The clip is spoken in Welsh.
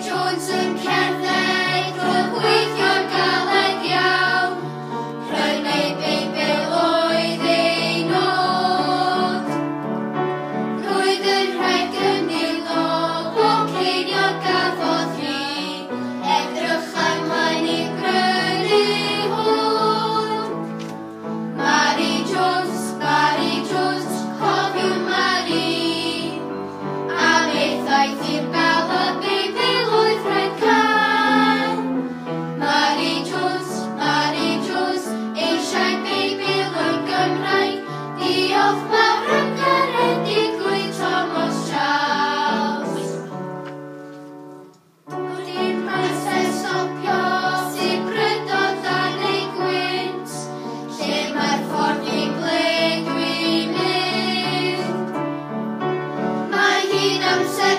Jones yn cerdded, roedd gweithio'n galed iawn. Prynu Beibl oedd ei nod. Roedd yn rhaid gynilo, bob ceiniog gafodd hi, edrych ymlaen i brynu hwn. Mary Jones, cofiwn Mary, a beth aeth i'r bel y Beibl oedd rhaid cael. Mary Jones, eisiau Beibl yn Gymraeg, diolch mawr yn garedigrwydd Thomas Charles. Gwdir maesau stopio, sy'n brydod dan ei gwynt, lle mae'r ffordd i ble dwi'n mynd. Mae hi'n amser